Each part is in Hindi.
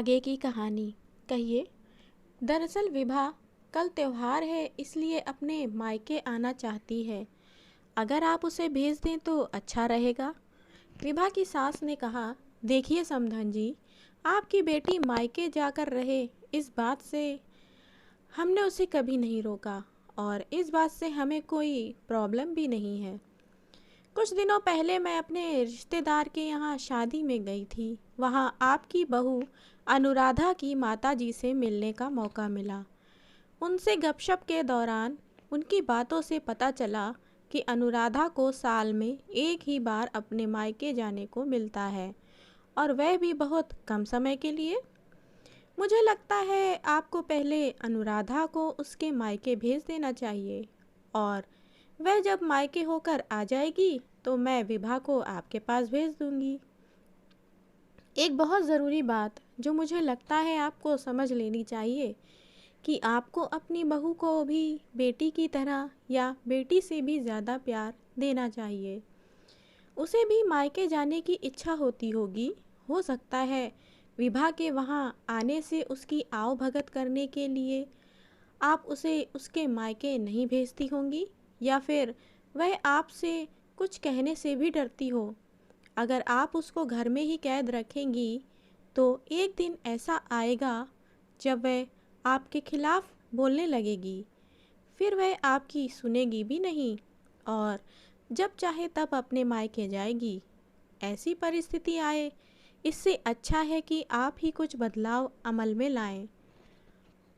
आगे की कहानी। कहिए। दरअसल विभा कल त्योहार है, इसलिए अपने मायके आना चाहती है। अगर आप उसे भेज दें तो अच्छा रहेगा। विभा की सास ने कहा, देखिए समधन जी, आपकी बेटी मायके जाकर रहे, इस बात से हमने उसे कभी नहीं रोका और इस बात से हमें कोई प्रॉब्लम भी नहीं है। कुछ दिनों पहले मैं अपने रिश्तेदार के यहाँ शादी में गई थी। वहाँ आपकी बहू अनुराधा की माताजी से मिलने का मौका मिला। उनसे गपशप के दौरान उनकी बातों से पता चला कि अनुराधा को साल में एक ही बार अपने मायके जाने को मिलता है, और वह भी बहुत कम समय के लिए। मुझे लगता है आपको पहले अनुराधा को उसके मायके भेज देना चाहिए, और वह जब मायके होकर आ जाएगी तो मैं विभा को आपके पास भेज दूंगी। एक बहुत ज़रूरी बात जो मुझे लगता है आपको समझ लेनी चाहिए कि आपको अपनी बहू को भी बेटी की तरह या बेटी से भी ज़्यादा प्यार देना चाहिए। उसे भी मायके जाने की इच्छा होती होगी। हो सकता है विभा के वहाँ आने से उसकी आओ भगत करने के लिए आप उसे उसके मायके नहीं भेजती होंगी, या फिर वह आपसे कुछ कहने से भी डरती हो। अगर आप उसको घर में ही कैद रखेंगी तो एक दिन ऐसा आएगा जब वह आपके खिलाफ बोलने लगेगी। फिर वह आपकी सुनेगी भी नहीं और जब चाहे तब अपने मायके जाएगी। ऐसी परिस्थिति आए, इससे अच्छा है कि आप ही कुछ बदलाव अमल में लाएं,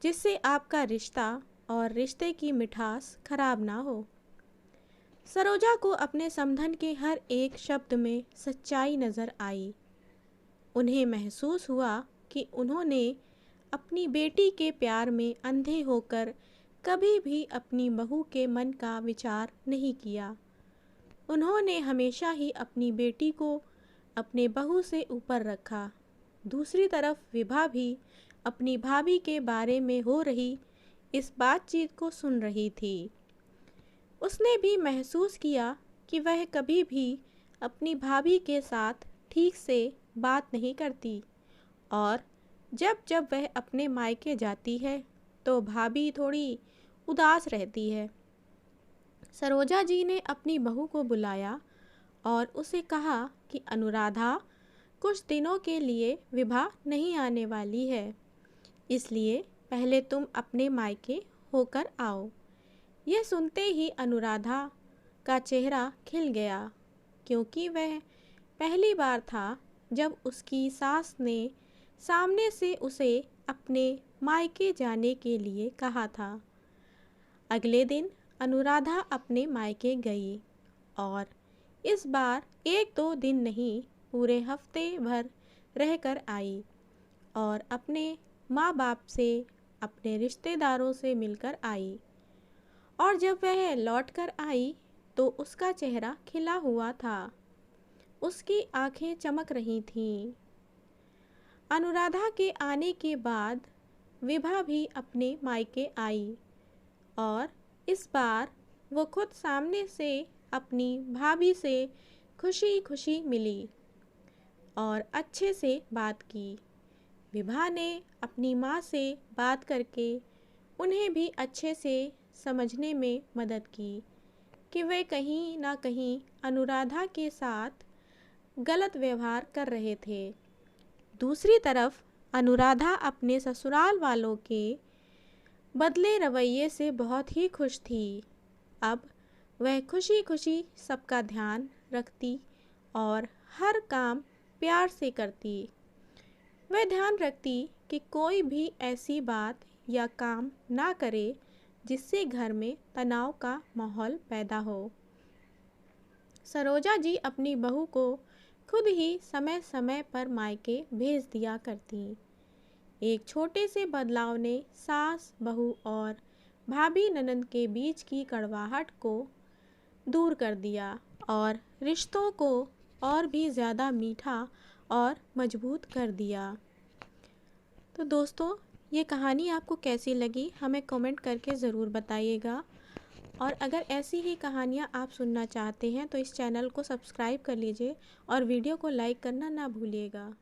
जिससे आपका रिश्ता और रिश्ते की मिठास खराब ना हो। सरोजा को अपने समधन के हर एक शब्द में सच्चाई नज़र आई। उन्हें महसूस हुआ कि उन्होंने अपनी बेटी के प्यार में अंधे होकर कभी भी अपनी बहू के मन का विचार नहीं किया। उन्होंने हमेशा ही अपनी बेटी को अपने बहू से ऊपर रखा। दूसरी तरफ विभा भी अपनी भाभी के बारे में हो रही इस बातचीत को सुन रही थी। उसने भी महसूस किया कि वह कभी भी अपनी भाभी के साथ ठीक से बात नहीं करती, और जब जब वह अपने मायके जाती है तो भाभी थोड़ी उदास रहती है। सरोजा जी ने अपनी बहू को बुलाया और उसे कहा कि अनुराधा कुछ दिनों के लिए विभा नहीं आने वाली है, इसलिए पहले तुम अपने मायके होकर आओ। यह सुनते ही अनुराधा का चेहरा खिल गया, क्योंकि वह पहली बार था जब उसकी सास ने सामने से उसे अपने मायके जाने के लिए कहा था। अगले दिन अनुराधा अपने मायके गई, और इस बार एक दो दिन नहीं, पूरे हफ्ते भर रहकर आई और अपने माँ बाप से, अपने रिश्तेदारों से मिलकर आई। और जब वह लौटकर आई तो उसका चेहरा खिला हुआ था, उसकी आंखें चमक रही थीं। अनुराधा के आने के बाद विभा भी अपने मायके आई, और इस बार वो खुद सामने से अपनी भाभी से खुशी खुशी मिली और अच्छे से बात की। विभा ने अपनी माँ से बात करके उन्हें भी अच्छे से समझने में मदद की कि वे कहीं ना कहीं अनुराधा के साथ गलत व्यवहार कर रहे थे। दूसरी तरफ अनुराधा अपने ससुराल वालों के बदले रवैये से बहुत ही खुश थी। अब वह खुशी खुशी सबका ध्यान रखती और हर काम प्यार से करती। वह ध्यान रखती कि कोई भी ऐसी बात या काम ना करे जिससे घर में तनाव का माहौल पैदा हो। सरोजा जी अपनी बहू को खुद ही समय समय पर मायके भेज दिया करती। एक छोटे से बदलाव ने सास बहू और भाभी ननंद के बीच की कड़वाहट को दूर कर दिया और रिश्तों को और भी ज़्यादा मीठा और मजबूत कर दिया। तो दोस्तों, ये कहानी आपको कैसी लगी हमें कमेंट करके ज़रूर बताइएगा, और अगर ऐसी ही कहानियाँ आप सुनना चाहते हैं तो इस चैनल को सब्सक्राइब कर लीजिए और वीडियो को लाइक करना ना भूलिएगा।